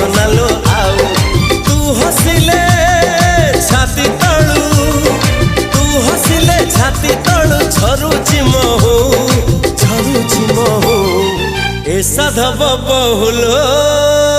सोनालो आउ तू हसिले छाती तळू तू हसिले छाती तळू झरुची महू ए साधव बहुलो।